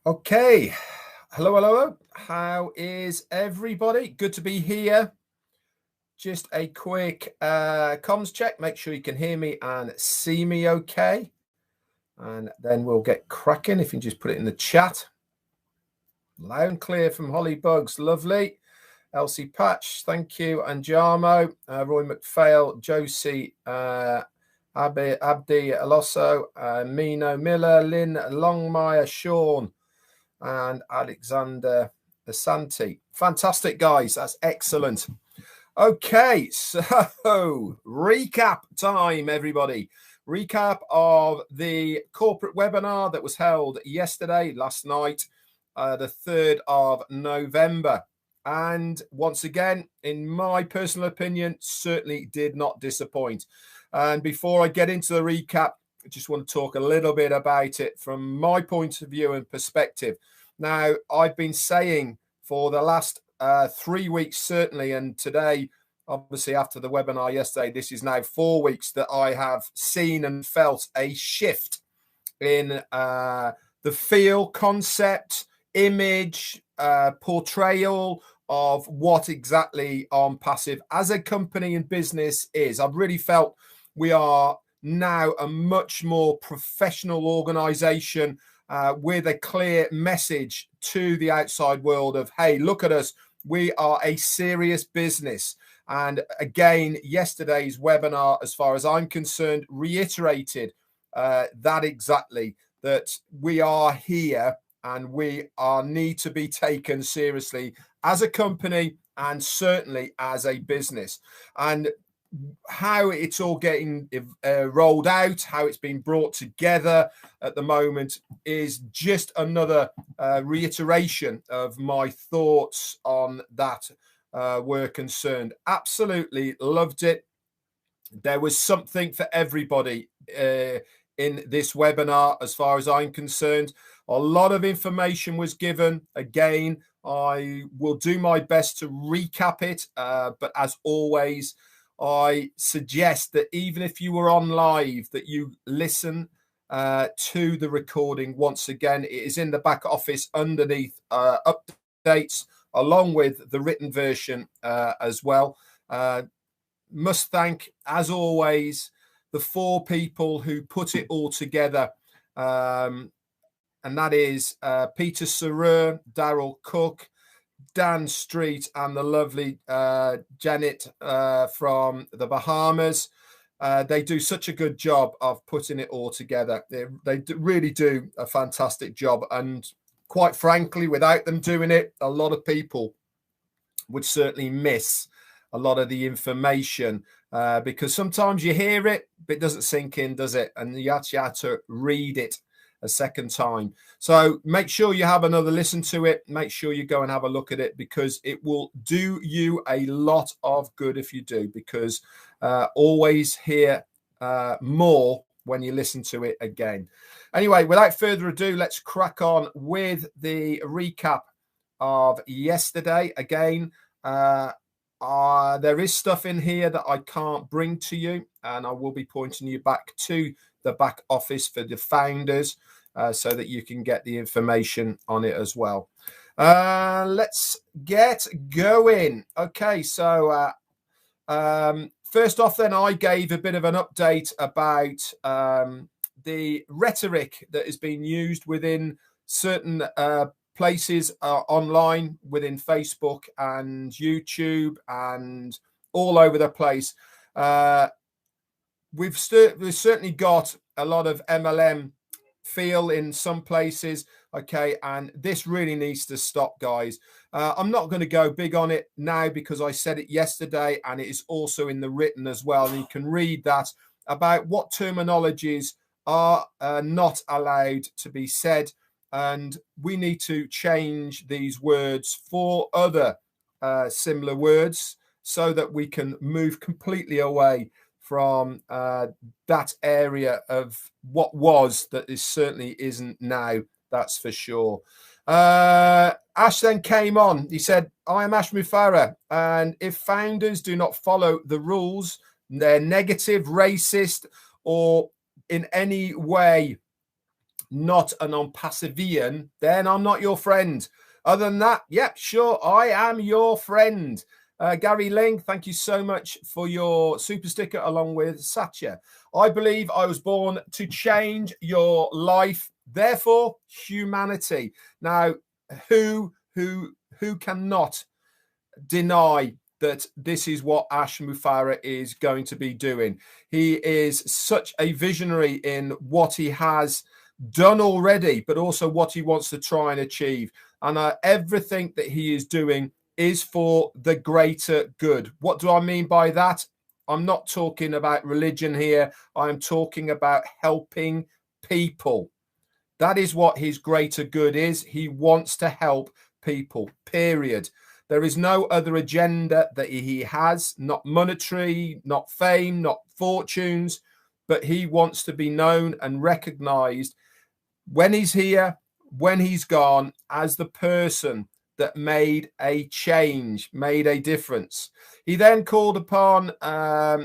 Okay. Hello, hello. How is everybody? Good to be here. Just a quick comms check. Make sure you can hear me and see me okay. And then we'll get cracking. If you can just put it in the chat. Loud and clear from Holly Bugs. Lovely. Elsie Patch, thank you. And Jarmo, Roy McPhail, Josie, Abdi Alosso, Mino Miller, Lynn Longmire, Sean, and Alexander Asante. Fantastic, guys. That's excellent. Okay, so recap time, everybody. Recap of the corporate webinar that was held yesterday, last night, the 3rd of November. And once again, in my personal opinion, certainly did not disappoint. And before I get into the recap, I just want to talk a little bit about it from my point of view and perspective. Now, I've been saying for the last 3 weeks, certainly, and today, obviously, after the webinar yesterday, this is now 4 weeks that I have seen and felt a shift in the feel, concept, image, portrayal of what exactly ONPASSIVE as a company and business is. I've really felt we are now a much more professional organization with a clear message to the outside world of, hey, look at us. We are a serious business. And again, yesterday's webinar, as far as I'm concerned, reiterated that exactly, that we are here and we need to be taken seriously as a company and certainly as a business. And how it's all getting rolled out, how it's been brought together at the moment is just another reiteration of my thoughts on that were concerned. Absolutely loved it. There was something for everybody in this webinar, as far as I'm concerned. A lot of information was given. Again, I will do my best to recap it, but as always, I suggest that even if you were on live, that you listen to the recording once again. It is in the back office underneath updates, along with the written version as well. Must thank, as always, the 4 people who put it all together. And that is Peter Sarer, Daryl Cook, Dan Street, and the lovely Janet from the Bahamas. They do such a good job of putting it all together. They really do a fantastic job. And quite frankly, without them doing it, a lot of people would certainly miss a lot of the information because sometimes you hear it, but it doesn't sink in, does it? And you actually have to read it a second time. So make sure you have another listen to it. Make sure you go and have a look at it, because it will do you a lot of good if you do, because always hear more when you listen to it again. Anyway, without further ado, let's crack on with the recap of yesterday. Again, there is stuff in here that I can't bring to you, and I will be pointing you back to the back office for the founders so that you can get the information on it as well. Let's get going. Okay, so first off then, I gave a bit of an update about the rhetoric that is being used within certain places online, within Facebook and YouTube and all over the place. We've certainly got a lot of MLM feel in some places, okay, and this really needs to stop, guys. I'm not going to go big on it now because I said it yesterday, and it is also in the written as well, and you can read that about what terminologies are not allowed to be said, and we need to change these words for other similar words so that we can move completely away from that area of what was that is certainly isn't now, that's for sure. Ash then came on. He said, I am Ash Mufara, and if founders do not follow the rules, they're negative, racist, or in any way not an ONPASSIVEan, then I'm not your friend. Other than that, yep, sure, I am your friend. Gary Ling, thank you so much for your super sticker along with Satya. I believe I was born to change your life, therefore humanity. Now, who cannot deny that this is what Ash Mufareh is going to be doing? He is such a visionary in what he has done already, but also what he wants to try and achieve. And everything that he is doing is for the greater good. What do I mean by that? I'm not talking about religion here. I'm talking about helping people. That is what his greater good is. He wants to help people, period. There is no other agenda that he has, not monetary, not fame, not fortunes, but he wants to be known and recognized when he's here, when he's gone, as the person that made a change, made a difference. He then called upon,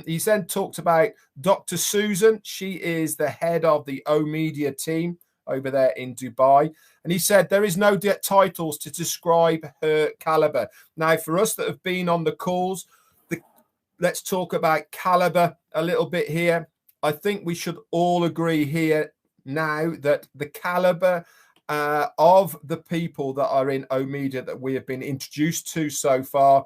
he then talked about Dr. Susan. She is the head of the O Media team over there in Dubai. And he said there is no titles to describe her caliber. Now, for us that have been on the calls, let's talk about caliber a little bit here. I think we should all agree here now that the caliber of the people that are in O Media that we have been introduced to so far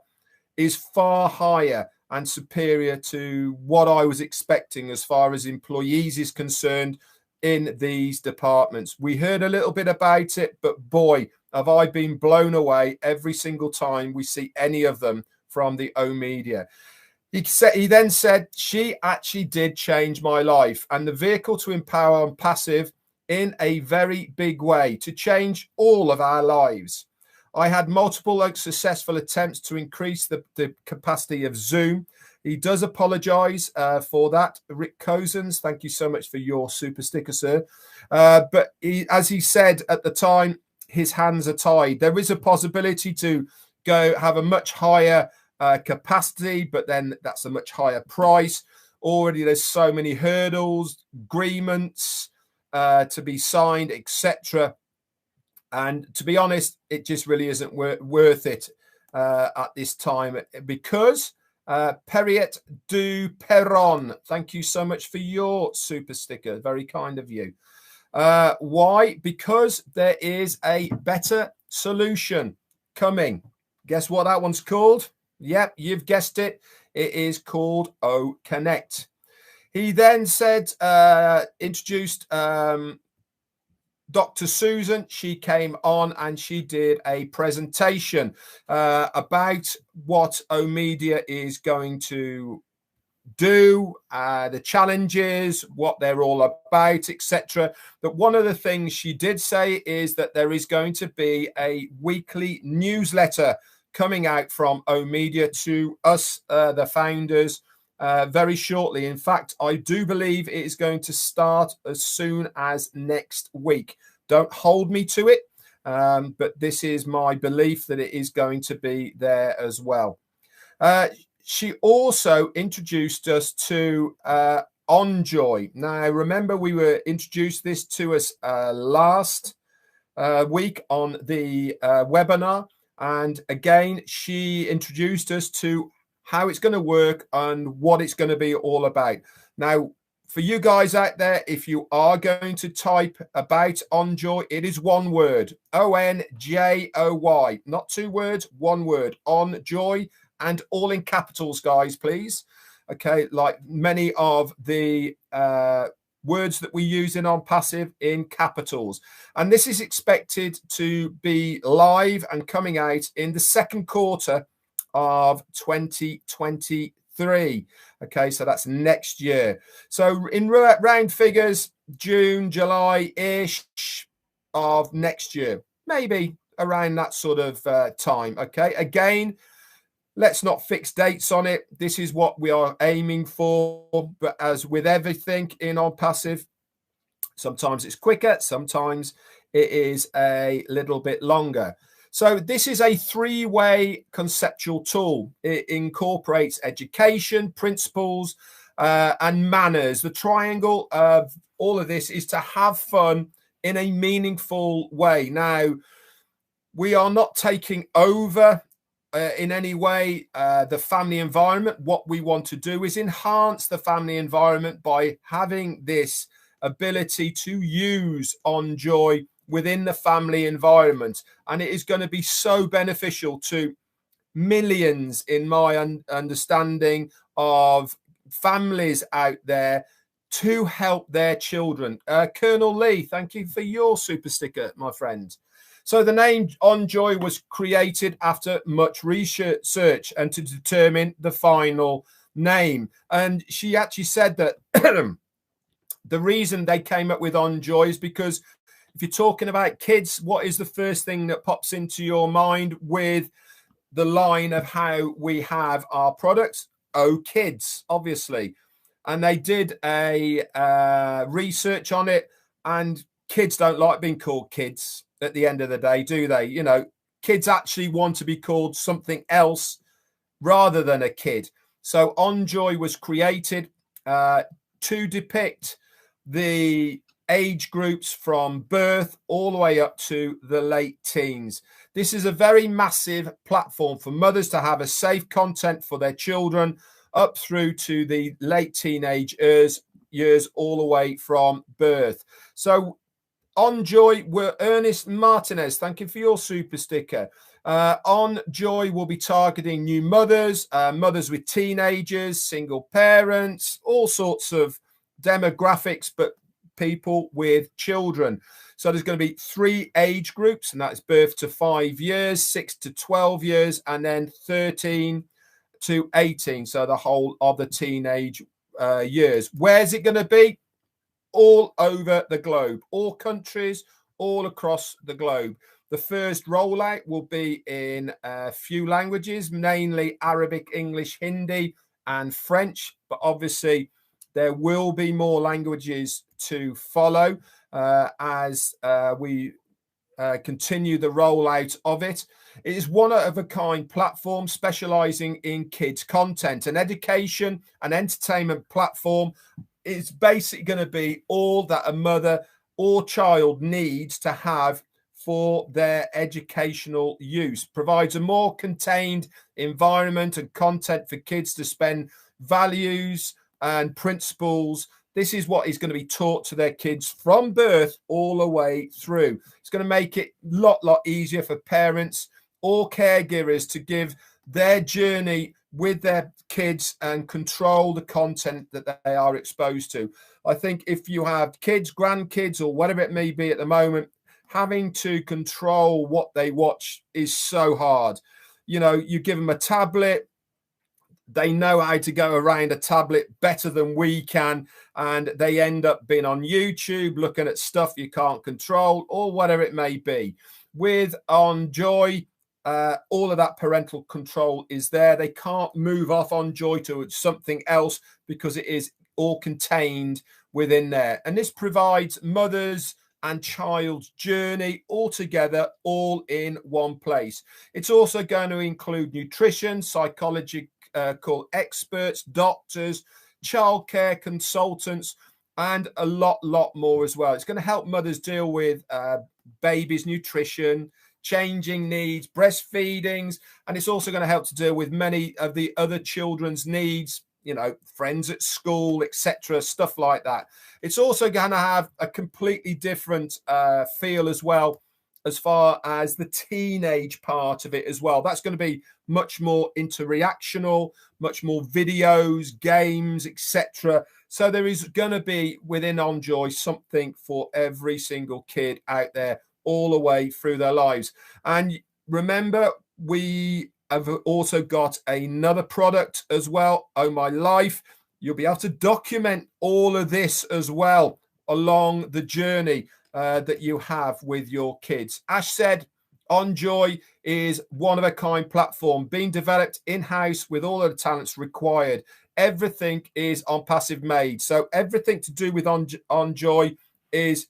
is far higher and superior to what I was expecting as far as employees is concerned in these departments. We heard a little bit about it, but boy, have I been blown away every single time we see any of them from the O Media. He then said, she actually did change my life and the vehicle to empower ONPASSIVE in a very big way to change all of our lives. I had multiple successful attempts to increase the capacity of Zoom. He does apologize for that. Rick Cozens, thank you so much for your super sticker, sir. But as he said at the time, his hands are tied. There is a possibility to go have a much higher capacity, but then that's a much higher price. Already there's so many hurdles, agreements to be signed, etc. And to be honest, it just really isn't worth it at this time, because Perriet du Perron, thank you so much for your super sticker. Very kind of you. Why? Because there is a better solution coming. Guess what that one's called? Yep, you've guessed it. It is called O Connect. He then said, introduced Dr. Susan. She came on and she did a presentation about what O Media is going to do, the challenges, what they're all about, etc. But one of the things she did say is that there is going to be a weekly newsletter coming out from O Media to us, the founders, very shortly. In fact, I do believe it is going to start as soon as next week. Don't hold me to it, but this is my belief that it is going to be there as well. She also introduced us to OnJoy. Now, remember, we were introduced this to us last week on the webinar. And again, she introduced us to how it's going to work and what it's going to be all about. Now, for you guys out there, if you are going to type about OnJoy, it is one word, ONJOY, not two words, one word, OnJoy, and all in capitals, guys, please. Okay, like many of the words that we use in ONPASSIVE in capitals. And this is expected to be live and coming out in the second quarter of 2023. Okay, so that's next year. So in round figures, June, July-ish of next year, maybe around that sort of time. Okay, again, let's not fix dates on it. This is what we are aiming for. But as with everything in ONPASSIVE, sometimes it's quicker, sometimes it is a little bit longer. So this is a three-way conceptual tool. It incorporates education, principles, and manners. The triangle of all of this is to have fun, in a meaningful way. Now, we are not taking over in any way the family environment. What we want to do is enhance the family environment by having this ability to use OnJoy within the family environment. And it is going to be so beneficial to millions, in my understanding, of families out there to help their children. Colonel Lee, thank you for your super sticker, my friend. So the name OnJoy was created after much research and to determine the final name. And she actually said that the reason they came up with OnJoy is because if you're talking about kids, what is the first thing that pops into your mind with the line of how we have our products? Oh, kids, obviously. And they did a research on it, and kids don't like being called kids at the end of the day, do they? You know, kids actually want to be called something else rather than a kid. So OnJoy was created to depict the age groups from birth all the way up to the late teens. This is a very massive platform for mothers to have a safe content for their children up through to the late teenage years all the way from birth. So OnJoy were Ernest Martinez. Thank you for your super sticker. OnJoy will be targeting new mothers, mothers with teenagers, single parents, all sorts of demographics, but people with children. So there's going to be 3 age groups, and that's birth to 5 years, 6 to 12 years, and then 13 to 18. So the whole of the teenage years. Where's it going to be? All over the globe, all countries, all across the globe. The first rollout will be in a few languages, mainly Arabic, English, Hindi, and French. But obviously, there will be more languages to follow as we continue the rollout of it. It is one of a kind platform specializing in kids content, an education and entertainment platform. It's basically going to be all that a mother or child needs to have for their educational use. Provides a more contained environment and content for kids to spend values and principles. This is what is going to be taught to their kids from birth all the way through. It's going to make it a lot easier for parents or caregivers to give their journey with their kids and control the content that they are exposed to. I think if you have kids, grandkids, or whatever it may be at the moment, having to control what they watch is so hard. You know, you give them a tablet, they know how to go around a tablet better than we can, and they end up being on YouTube looking at stuff you can't control or whatever it may be. With OnJoy, all of that parental control is there. They can't move off OnJoy to something else because it is all contained within there. And this provides mothers and child's journey all together, all in one place. It's also going to include nutrition, psychological experts, doctors, childcare consultants, and a lot more as well. It's going to help mothers deal with babies' nutrition, changing needs, breastfeedings, and it's also going to help to deal with many of the other children's needs, you know, friends at school, etc., stuff like that. It's also going to have a completely different feel as well, as far as the teenage part of it as well. That's going to be much more interactional, much more videos, games, etc. So there is going to be within OnJoy something for every single kid out there all the way through their lives. And remember, we have also got another product as well, Oh My Life. You'll be able to document all of this as well along the journey that you have with your kids. Ash said, OnJoy is one-of-a-kind platform being developed in-house with all of the talents required. Everything is ONPASSIVE made. So everything to do with OnJoy is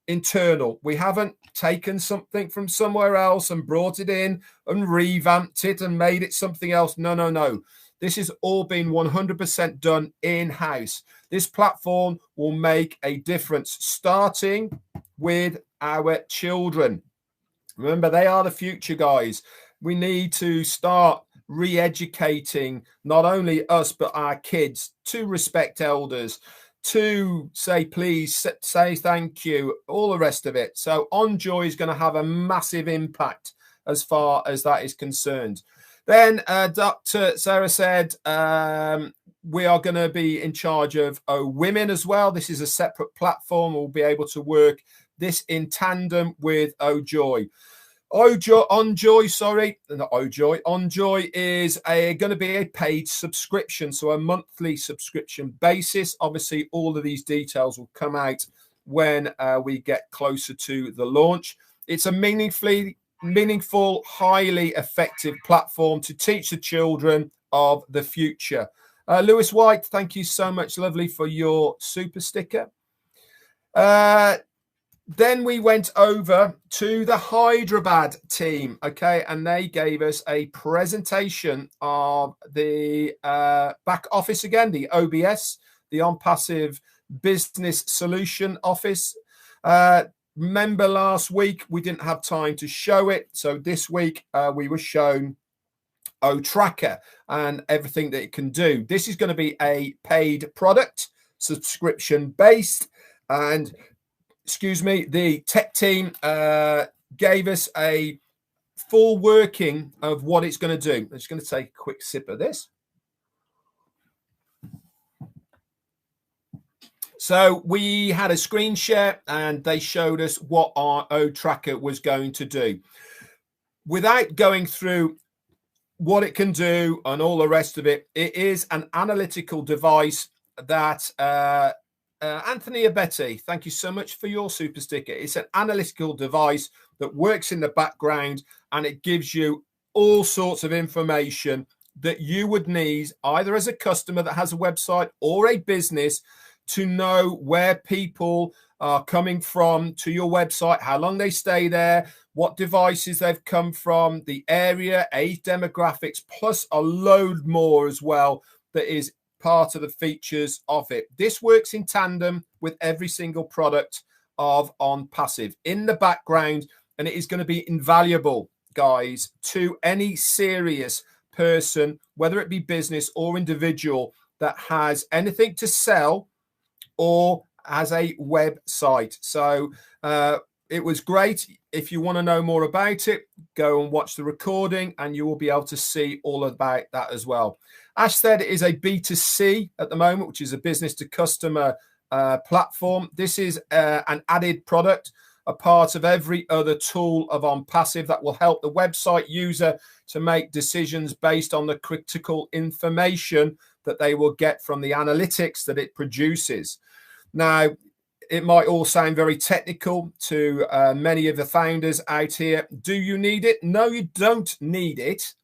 internal. We haven't taken something from somewhere else and brought it in and revamped it and made it something else. No. This has all been 100% done in-house. This platform will make a difference, starting with our children. Remember, they are the future, guys. We need to start re-educating not only us, but our kids to respect elders, to say please, say thank you, all the rest of it. So OnJoy is going to have a massive impact as far as that is concerned. Then Dr. Sarah said we are going to be in charge of women as well. This is a separate platform. We'll be able to work this in tandem with ONJoy. ONJoy, sorry, not ONJoy. ONJoy is going to be a paid subscription, so a monthly subscription basis. Obviously, all of these details will come out when we get closer to the launch. It's a meaningful, highly effective platform to teach the children of the future. Lewis White, thank you so much, lovely, for your super sticker. Then we went over to the Hyderabad team, okay, and they gave us a presentation of the back office again, the OBS, the ONPASSIVE Business Solution Office. Remember last week we didn't have time to show it, so this week we were shown OTracker and everything that it can do. This is going to be a paid product, subscription based, and excuse me, the tech team gave us a full working of what it's going to do. I'm just going to take a quick sip of this. So we had a screen share and they showed us what our OTracker was going to do. Without going through what it can do and all the rest of it, it is an analytical device that Anthony Abeti, thank you so much for your super sticker. It's an analytical device that works in the background and it gives you all sorts of information that you would need either as a customer that has a website or a business to know where people are coming from to your website, how long they stay there, what devices they've come from, the area, age demographics, plus a load more as well that is part of the features of it. This works in tandem with every single product of ONPASSIVE in the background, and it is going to be invaluable, guys, to any serious person, whether it be business or individual that has anything to sell or as a website. So it was great. If you want to know more about it, go and watch the recording and you will be able to see all about that as well. Ash said it is a B2C at the moment, which is a business to customer platform. This is an added product, a part of every other tool of ONPASSIVE that will help the website user to make decisions based on the critical information that they will get from the analytics that it produces. Now, it might all sound very technical to many of the founders out here. Do you need it? No, you don't need it.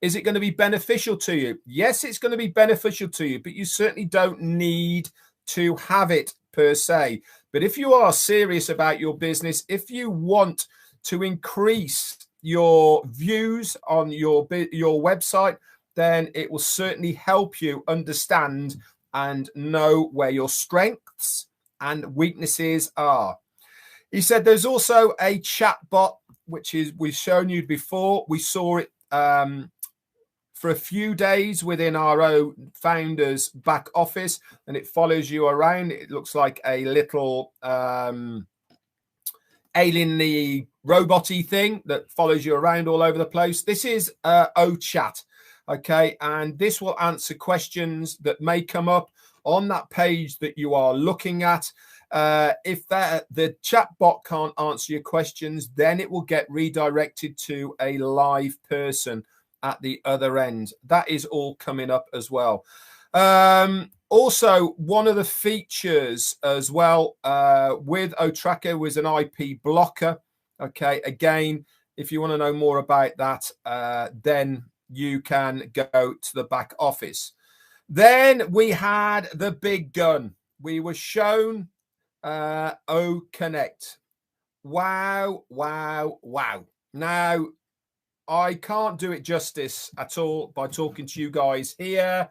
Is it going to be beneficial to you? Yes, it's going to be beneficial to you, but you certainly don't need to have it per se. But if you are serious about your business, if you want to increase your views on your website, then it will certainly help you understand and know where your strengths and weaknesses are. He said there's also a chat bot, which is we've shown you before. We saw it for a few days within our own founders back office, and it follows you around. It looks like a little alien-y robot-y thing that follows you around all over the place. This is OChat, okay, and this will answer questions that may come up on that page that you are looking at. If the chat bot can't answer your questions, then it will get redirected to a live person at the other end. That is all coming up as well. Also, one of the features as well with OTracker was an IP blocker. Okay, again, if you want to know more about that, then you can go to the back office. Then we had the big gun. We were shown OConnect. Wow, wow, wow. Now, I can't do it justice at all by talking to you guys here.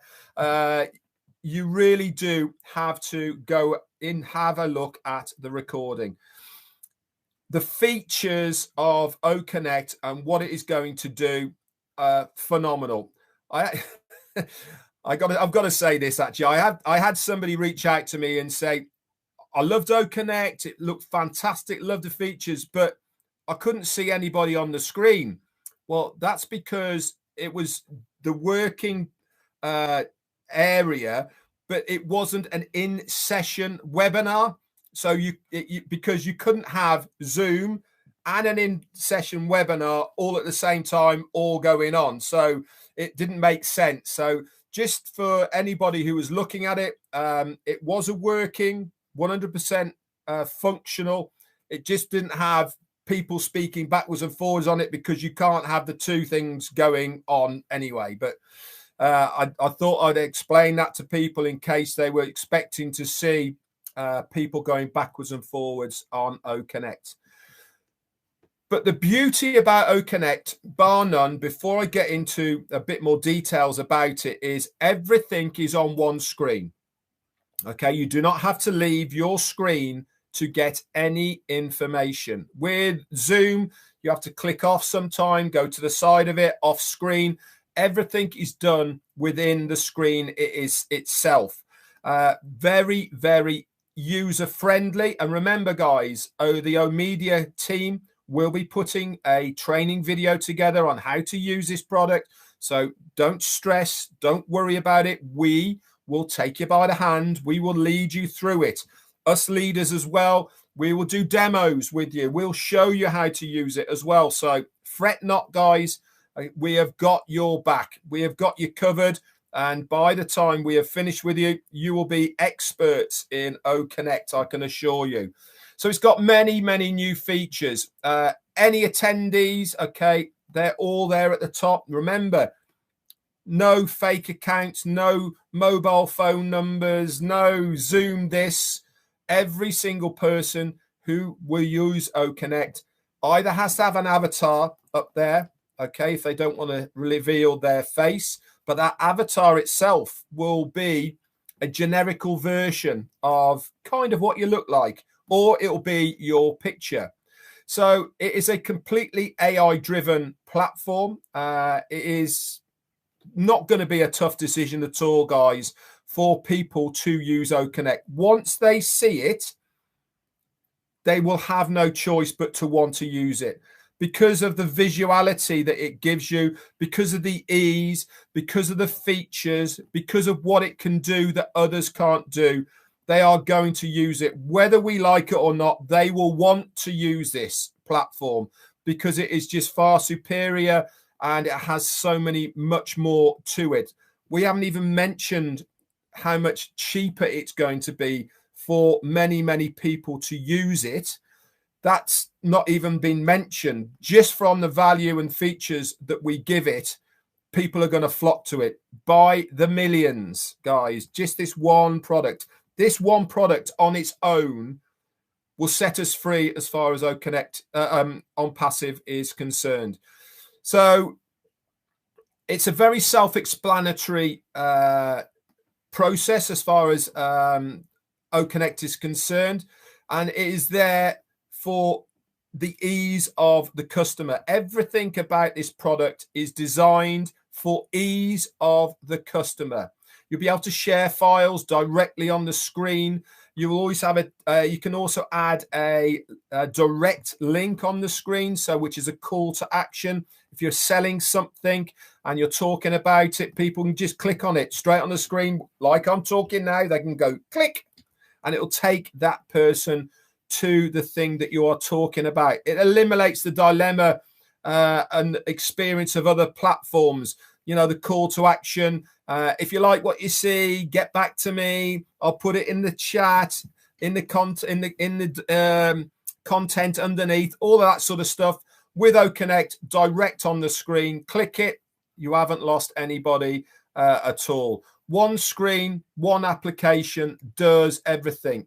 You really do have to go in, have a look at the recording. The features of OConnect and what it is going to do, phenomenal. I've got to say this, actually. I had somebody reach out to me and say, I loved OConnect. It looked fantastic. Loved the features, but I couldn't see anybody on the screen. Well, that's because it was the working area, but it wasn't an in-session webinar. So because you couldn't have Zoom and an in-session webinar all at the same time, all going on. So it didn't make sense. So just for anybody who was looking at it, it was a working 100% functional. It just didn't have people speaking backwards and forwards on it, because you can't have the two things going on anyway. But I thought I'd explain that to people in case they were expecting to see people going backwards and forwards on OConnect. But the beauty about OConnect, bar none, before I get into a bit more details about it, is everything is on one screen. Okay, you do not have to leave your screen to get any information. With Zoom, you have to click off sometime, go to the side of it, off screen. Everything is done within the screen it is itself. Very, very user-friendly. And remember, guys, the O-Media team will be putting a training video together on how to use this product. So don't stress, don't worry about it. We will take you by the hand. We will lead you through it. Us leaders as well, we will do demos with you. We'll show you how to use it as well. So fret not, guys. We have got your back. We have got you covered. And by the time we have finished with you, you will be experts in OConnect, I can assure you. So it's got many, many new features. Any attendees, okay, they're all there at the top. Remember, no fake accounts, no mobile phone numbers, no Zoom this. Every single person who will use OConnect either has to have an avatar up there, okay, if they don't want to reveal their face, but that avatar itself will be a generical version of kind of what you look like, or it'll be your picture. So it is a completely AI-driven platform. It is not going to be a tough decision at all, guys, for people to use OConnect. Once they see it, they will have no choice but to want to use it, because of the visuality that it gives you, because of the ease, because of the features, because of what it can do that others can't do. They are going to use it. Whether we like it or not, they will want to use this platform because it is just far superior and it has so much more to it. We haven't even mentioned how much cheaper it's going to be for many, many people to use it. That's not even been mentioned. Just from the value and features that we give it, people are going to flock to it by the millions, guys. Just this one product. This one product on its own will set us free as far as OConnect ONPASSIVE is concerned. So it's a very self-explanatory process as far as OConnect is concerned, and it is there for the ease of the customer. Everything about this product is designed for ease of the customer. You'll be able to share files directly on the screen. You will always have you can also add a direct link on the screen, so which is a call to action. If you're selling something and you're talking about it, people can just click on it straight on the screen, like I'm talking now. They can go click, and it'll take that person to the thing that you are talking about. It eliminates the dilemma and experience of other platforms. You know, the call to action. If you like what you see, get back to me. I'll put it in the chat, in the content underneath, all of that sort of stuff. With OConnect, direct on the screen, click it. You haven't lost anybody at all. One screen, one application does everything.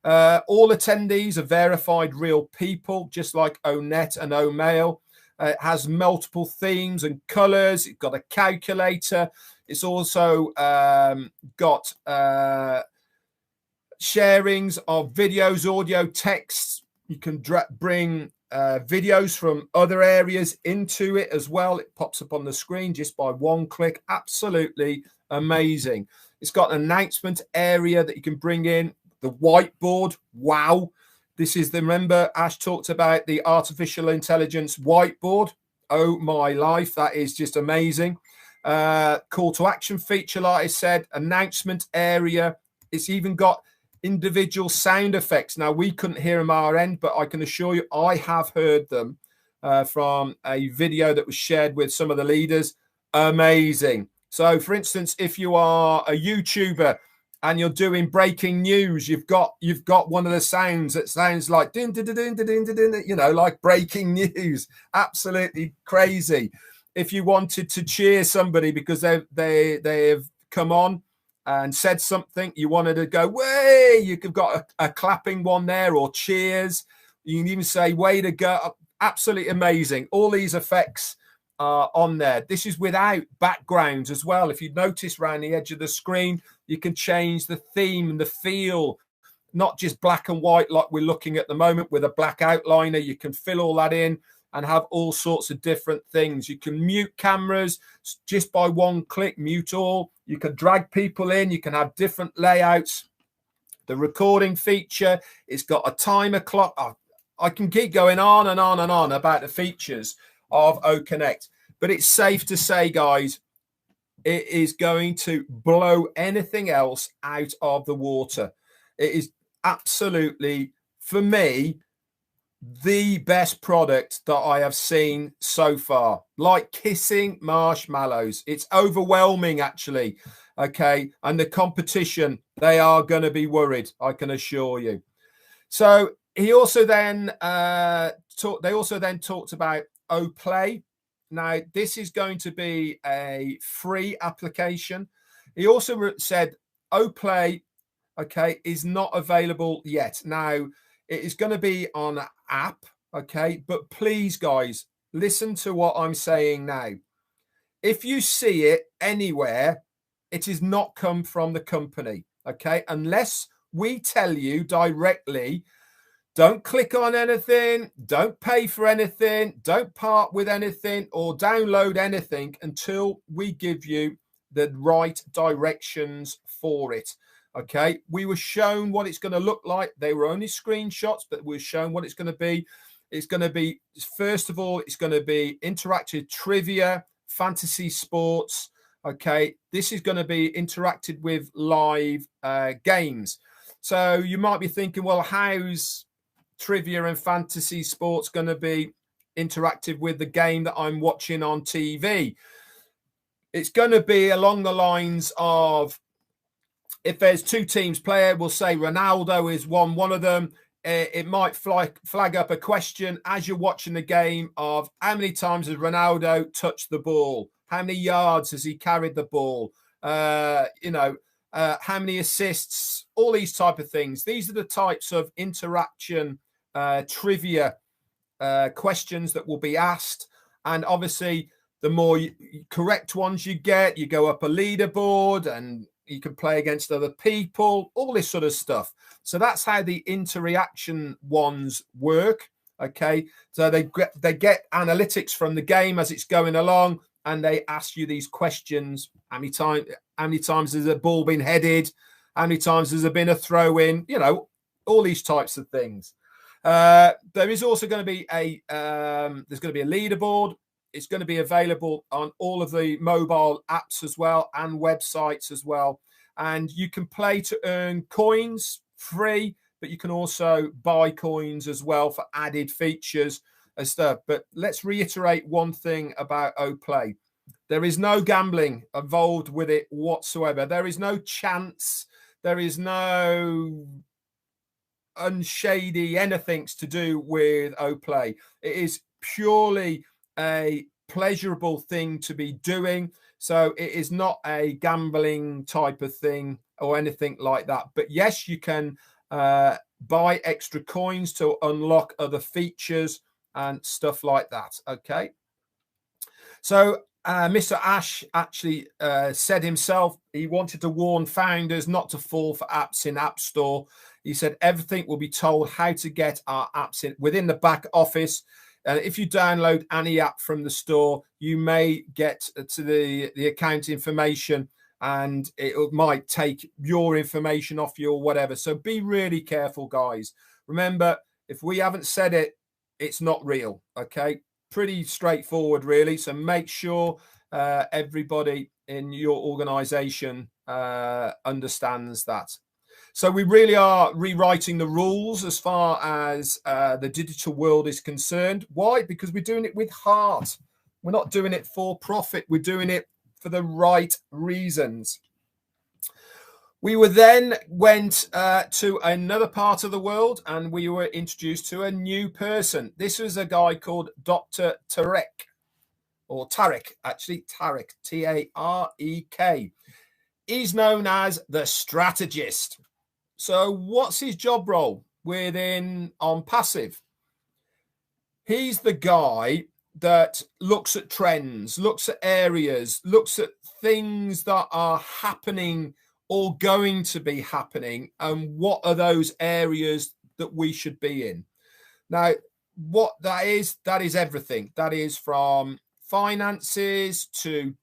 All attendees are verified real people, just like ONET and OMail. It has multiple themes and colors. It's got a calculator. It's also got sharings of videos, audio, texts. You can bring videos from other areas into it as well. It pops up on the screen just by one click. Absolutely amazing. It's got an announcement area that you can bring in. The whiteboard. Wow. This is the, remember Ash talked about the artificial intelligence whiteboard. Oh my life. That is just amazing. Call to action feature, like I said, announcement area. It's even got individual sound effects. Now, we couldn't hear them our end, but I can assure you I have heard them from a video that was shared with some of the leaders. Amazing. So, for instance, if you are a YouTuber and you're doing breaking news, you've got one of the sounds that sounds like din, din, din, din, din, din, din, you know, like breaking news. Absolutely crazy. If you wanted to cheer somebody because they've come on and said something, you wanted to go, way, you've got a clapping one there, or cheers. You can even say, way to go. Absolutely amazing. All these effects are on there. This is without backgrounds as well. If you notice around the edge of the screen, you can change the theme and the feel, not just black and white like we're looking at the moment with a black outliner. You can fill all that in and have all sorts of different things. You can mute cameras just by one click, mute all. You can drag people in. You can have different layouts. The recording feature, it's got a timer clock. Oh, I can keep going on and on and on about the features of OConnect. But it's safe to say, guys, it is going to blow anything else out of the water. It is absolutely, for me, the best product that I have seen so far. Like kissing marshmallows. It's overwhelming, actually. Okay. And the competition, they are going to be worried, I can assure you. So he also then they also then talked about OPlay. Now, this is going to be a free application. He also said OPlay, okay, is not available yet. Now, it is going to be on an app, okay? But please, guys, listen to what I'm saying now. If you see it anywhere, it is not come from the company, okay? Unless we tell you directly, don't click on anything, don't pay for anything, don't part with anything or download anything until we give you the right directions for it. Okay, we were shown what it's going to look like. They were only screenshots, but we were shown what it's going to be. It's going to be, first of all, it's going to be interactive trivia, fantasy sports. Okay, this is going to be interacted with live games. So you might be thinking, well, how's trivia and fantasy sports going to be interactive with the game that I'm watching on TV? It's going to be along the lines of, if there's two teams player, we'll say Ronaldo is one of them. It might flag up a question as you're watching the game of how many times has Ronaldo touched the ball? How many yards has he carried the ball? How many assists? All these type of things. These are the types of interaction trivia questions that will be asked. And obviously, the more correct ones you get, you go up a leaderboard and you can play against other people, all this sort of stuff. So that's how the interaction ones work. Okay, so they get analytics from the game as it's going along, and they ask you these questions: how many times has a ball been headed? How many times has there been a throw in? You know, all these types of things. There is also going to be a leaderboard. It's going to be available on all of the mobile apps as well and websites as well. And you can play to earn coins free, but you can also buy coins as well for added features and stuff. But let's reiterate one thing about OPlay. There is no gambling involved with it whatsoever. There is no chance. There is no unshady anything to do with OPlay. It is purely a pleasurable thing to be doing. So it is not a gambling type of thing or anything like that. But yes, you can buy extra coins to unlock other features and stuff like that. Okay. So Mr. Ash actually said himself he wanted to warn founders not to fall for apps in App Store. He said everything will be told how to get our apps in within the back office. And if you download any app from the store, you may get to the account information, and it might take your information off you or whatever. So be really careful, guys. Remember, if we haven't said it, it's not real. Okay. Pretty straightforward, really. So make sure everybody in your organization understands that. So we really are rewriting the rules as far as the digital world is concerned. Why? Because we're doing it with heart. We're not doing it for profit. We're doing it for the right reasons. We were then went to another part of the world, and we were introduced to a new person. This was a guy called Dr. Tarek, or Tarek, actually, Tarek, T-A-R-E-K. He's known as the strategist. So what's his job role within ONPASSIVE? He's the guy that looks at trends, looks at areas, looks at things that are happening or going to be happening, and what are those areas that we should be in. Now, what that is everything. That is from finances to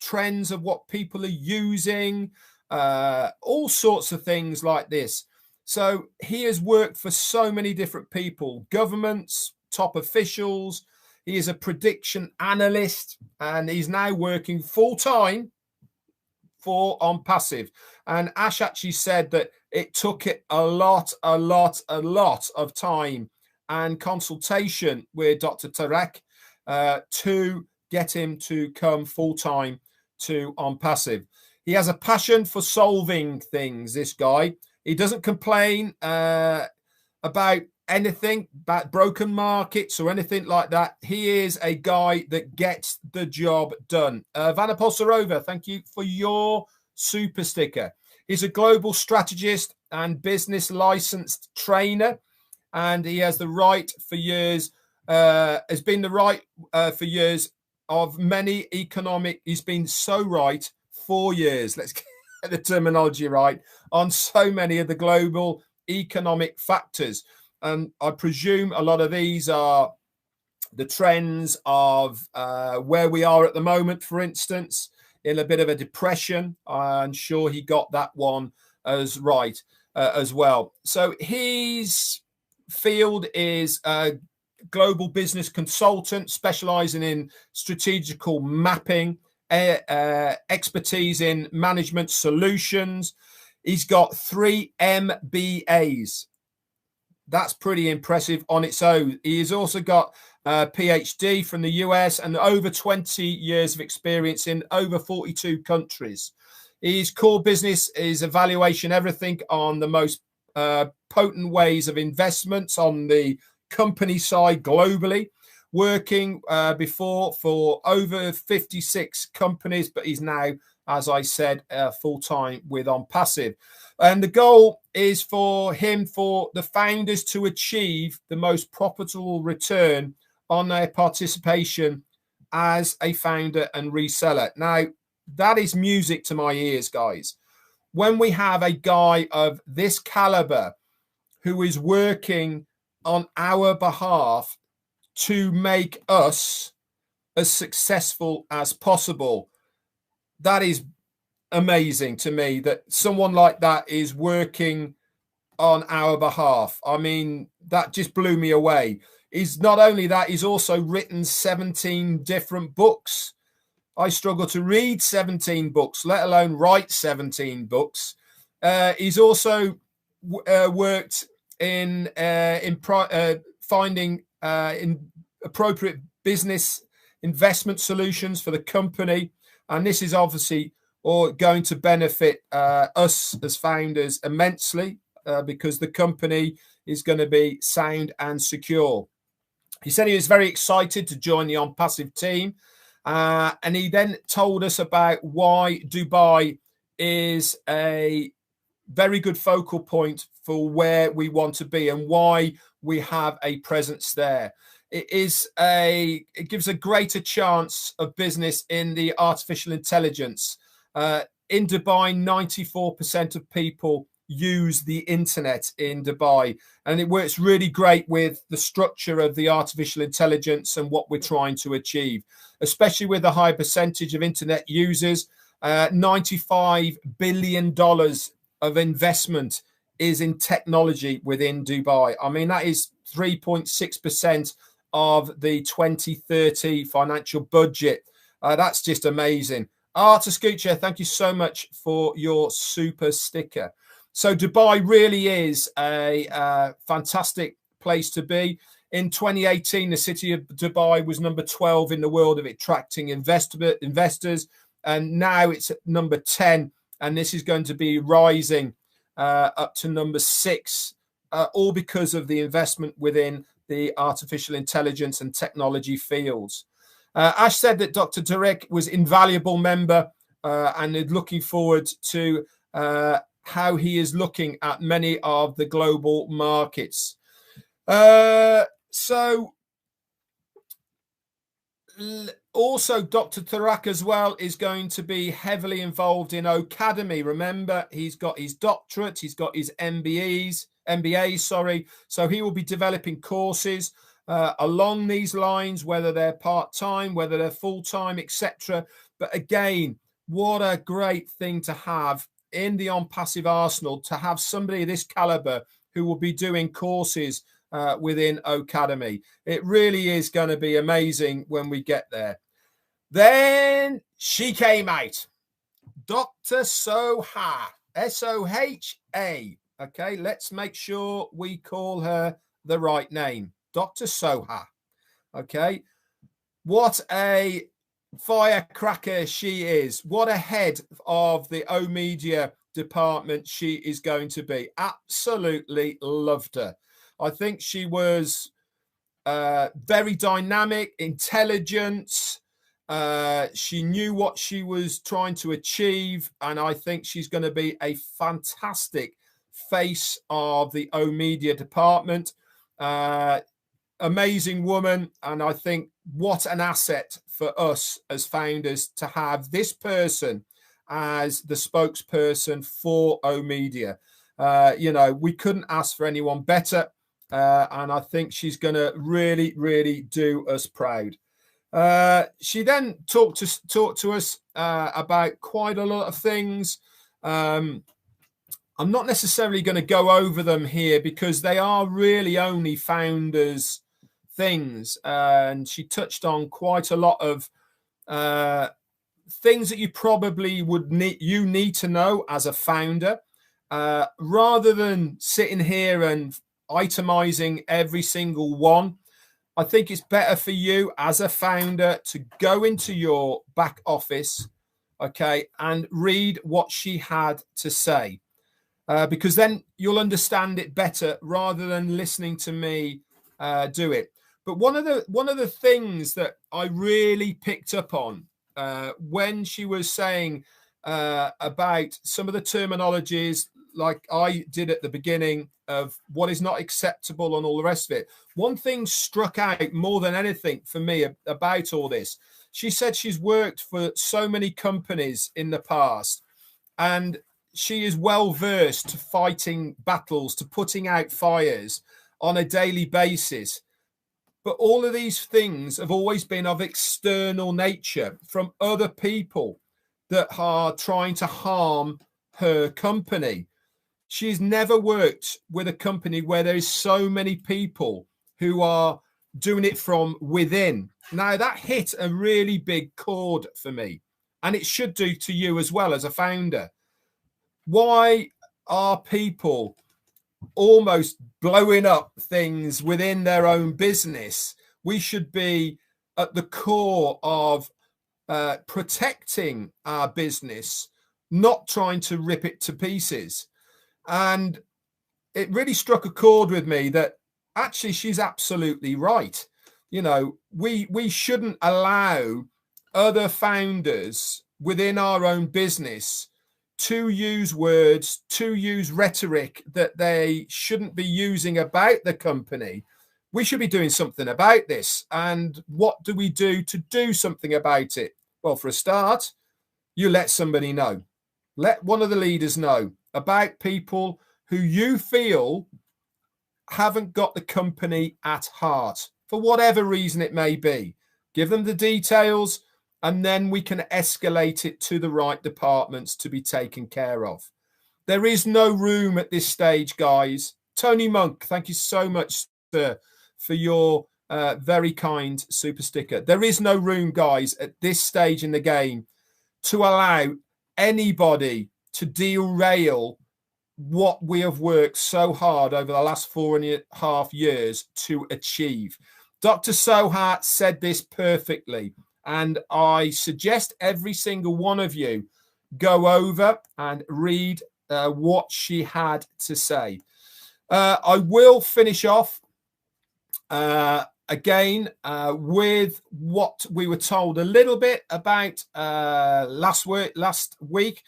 trends of what people are using, all sorts of things like this. So he has worked for so many different people, governments, top officials. He is a prediction analyst, and he's now working full-time for ONPASSIVE. And Ash actually said that it took it a lot of time and consultation with Dr. Tarek to get him to come full-time to ONPASSIVE. He has a passion for solving things, this guy. He doesn't complain about anything, about broken markets or anything like that. He is a guy that gets the job done. Vanna Polsarova, thank you for your super sticker. He's a global strategist and business licensed trainer, and he has the right for years, has been the right for years of many economic, he's been so right 4 years, let's get the terminology right, on so many of the global economic factors. And I presume a lot of these are the trends of where we are at the moment, for instance, in a bit of a depression. I'm sure he got that one as right as well. So his field is a global business consultant specializing in strategical mapping, expertise in management solutions. He's got 3 MBAs. That's pretty impressive on its own. He has also got a PhD from the US and over 20 years of experience in over 42 countries. His core business is evaluation everything on the most potent ways of investments on the company side globally, working before for over 56 companies, but he's now, as I said, full-time with ONPASSIVE. And the goal is for him, for the founders to achieve the most profitable return on their participation as a founder and reseller. Now, that is music to my ears, guys. When we have a guy of this caliber who is working on our behalf to make us as successful as possible, that is amazing to me, that someone like that is working on our behalf. I mean, that just blew me away. He's not only that, he's also written 17 different books. I struggle to read 17 books, let alone write 17 books. He's also worked in finding in appropriate business investment solutions for the company, and this is obviously going to benefit us as founders immensely because the company is going to be sound and secure. He said he was very excited to join the ONPASSIVE team, and he then told us about why Dubai is a very good focal point for where we want to be and why we have a presence there. It gives a greater chance of business in the artificial intelligence. In Dubai, 94% of people use the internet in Dubai, and it works really great with the structure of the artificial intelligence and what we're trying to achieve, especially with a high percentage of internet users. $95 billion of investment is in technology within Dubai. I mean, that is 3.6% of the 2030 financial budget. That's just amazing. Arta Scucha, thank you so much for your super sticker. So Dubai really is a fantastic place to be. In 2018, the city of Dubai was number 12 in the world of attracting investors. And now it's at number 10. And this is going to be rising up to number 6, all because of the investment within the artificial intelligence and technology fields. Ash said that Dr. Tarek was an invaluable member and is looking forward to how he is looking at many of the global markets. So also Dr. Tarak as well is going to be heavily involved in Academy. Remember, he's got his doctorate, he's got his MBAs, sorry. So he will be developing courses along these lines, whether they're part-time, whether they're full-time, etc. But again, what a great thing to have in the ONPASSIVE arsenal, to have somebody of this caliber who will be doing courses within Academy. It really is going to be amazing when we get there. Then she came out, Dr. Soha, S-O-H-A. Okay, let's make sure we call her the right name, Dr. Soha. Okay, what a firecracker she is. What a head of the O Media department she is going to be. Absolutely loved her. I think she was very dynamic, intelligent. She knew what she was trying to achieve, and I think she's going to be a fantastic face of the O Media department. Amazing woman, and I think what an asset for us as founders to have this person as the spokesperson for O Media. You know, we couldn't ask for anyone better, and I think she's going to really, really do us proud. She then talked to us about quite a lot of things. I'm not necessarily going to go over them here because they are really only founders' things. And she touched on quite a lot of things that you probably would need to know as a founder, rather than sitting here and itemizing every single one. I think it's better for you as a founder to go into your back office, okay, and read what she had to say, because then you'll understand it better rather than listening to me do it. But one of the things that I really picked up on when she was saying about some of the terminologies, like I did at the beginning, of what is not acceptable and all the rest of it. One thing struck out more than anything for me about all this. She said she's worked for so many companies in the past, and she is well versed to fighting battles, to putting out fires on a daily basis. But all of these things have always been of external nature, from other people that are trying to harm her company. She's never worked with a company where there is so many people who are doing it from within. Now, that hit a really big chord for me, and it should do to you as well as a founder. Why are people almost blowing up things within their own business? We should be at the core of protecting our business, not trying to rip it to pieces. And it really struck a chord with me that actually she's absolutely right. You know, we shouldn't allow other founders within our own business to use words, to use rhetoric that they shouldn't be using about the company. We should be doing something about this. And what do we do to do something about it? Well, for a start, you let somebody know. Let one of the leaders know about people who you feel haven't got the company at heart, for whatever reason it may be. Give them the details, and then we can escalate it to the right departments to be taken care of. There is no room at this stage, guys. Tony Monk, thank you so much, sir, for your very kind super sticker. There is no room, guys, at this stage in the game to allow anybody to derail what we have worked so hard over the last 4.5 years to achieve. Dr. Soha said this perfectly, and I suggest every single one of you go over and read what she had to say. I will finish off again with what we were told a little bit about last week,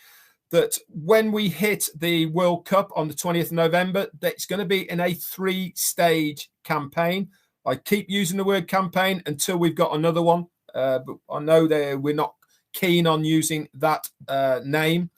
that when we hit the World Cup on the 20th of November, that's going to be in a 3-stage campaign. I keep using the word campaign until we've got another one, but I know we're not keen on using that name.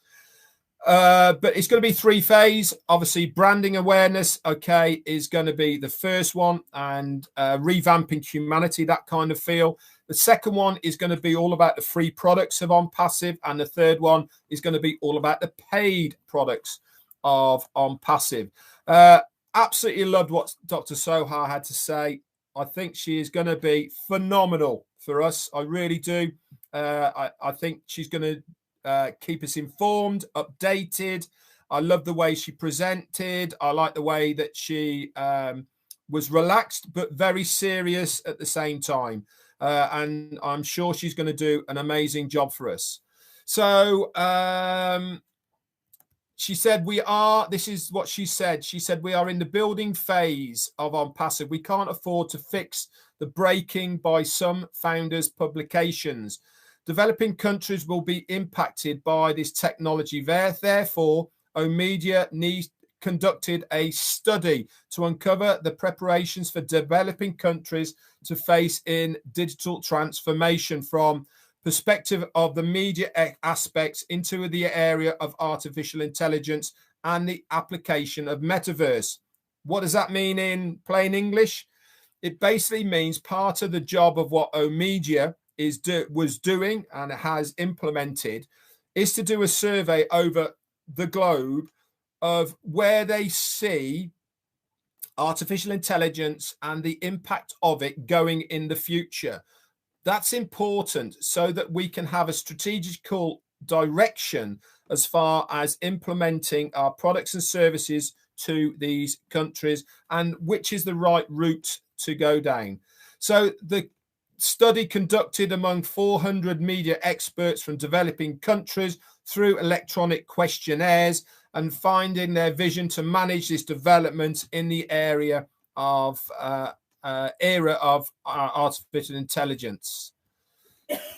But it's going to be 3-phase. Obviously, branding awareness, okay, is going to be the first one, and revamping humanity, that kind of feel. The second one is going to be all about the free products of ONPASSIVE, and the third one is going to be all about the paid products of ONPASSIVE. Absolutely loved what Dr. Soha had to say. I think she is going to be phenomenal for us. I really do. I think she's going to keep us informed, updated. I love the way she presented. I like the way that she was relaxed but very serious at the same time. And I'm sure she's going to do an amazing job for us. So she said this is what she said. She said, we are in the building phase of ONPASSIVE. We can't afford to fix the breaking by some founders' publications. Developing countries will be impacted by this technology. Therefore, OMedia conducted a study to uncover the preparations for developing countries to face in digital transformation from perspective of the media aspects into the area of artificial intelligence and the application of metaverse. What does that mean in plain English? It basically means part of the job of what OMedia was doing and has implemented is to do a survey over the globe of where they see artificial intelligence and the impact of it going in the future. That's important so that we can have a strategical direction as far as implementing our products and services to these countries and which is the right route to go down. So the study conducted among 400 media experts from developing countries through electronic questionnaires and finding their vision to manage this development in the area of era of artificial intelligence.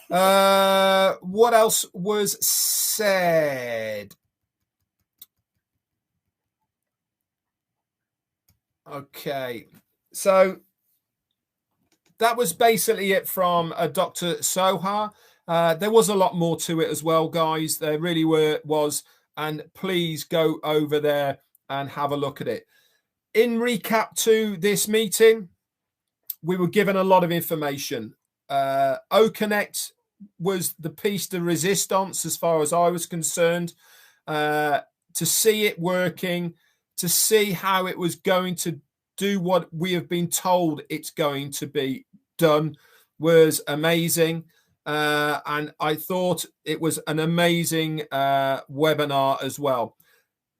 What else was said? Okay, so that was basically it from Dr. Soha. There was a lot more to it as well, guys. There really was. And please go over there and have a look at it. In recap to this meeting, we were given a lot of information. OConnect was the piece de resistance as far as I was concerned. To see it working, to see how it was going to do what we have been told it's going to be done was amazing. And I thought it was an amazing webinar as well.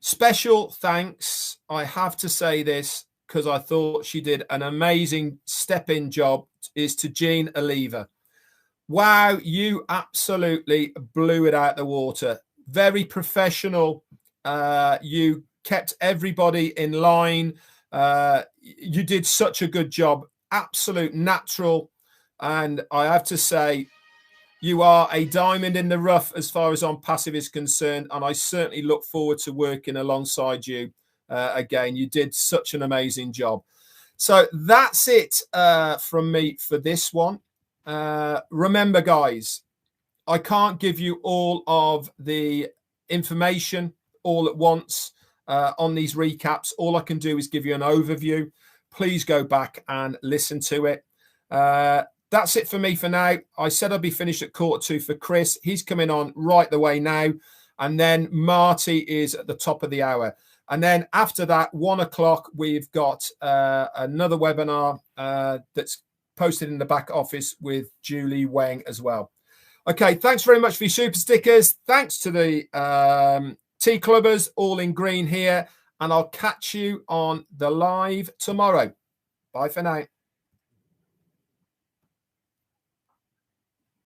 Special thanks, I have to say this, because I thought she did an amazing step-in job, is to Jean Oliva. Wow, you absolutely blew it out the water. Very professional. You kept everybody in line. You did such a good job. Absolute natural. And I have to say, You are a diamond in the rough as far as ONPASSIVE is concerned, and I certainly look forward to working alongside you again. You did such an amazing job. So that's it from me for this one. Remember, guys, I can't give you all of the information all at once on these recaps. All I can do is give you an overview. Please go back and listen to it. That's it for me for now. I said I'd be finished at 1:45 for Chris. He's coming on right the way now. And then Marty is at the top of the hour. And then after that, 1 o'clock, we've got another webinar that's posted in the back office with Julie Wang as well. Okay, thanks very much for your super stickers. Thanks to the Tea Clubbers, all in green here. And I'll catch you on the live tomorrow. Bye for now.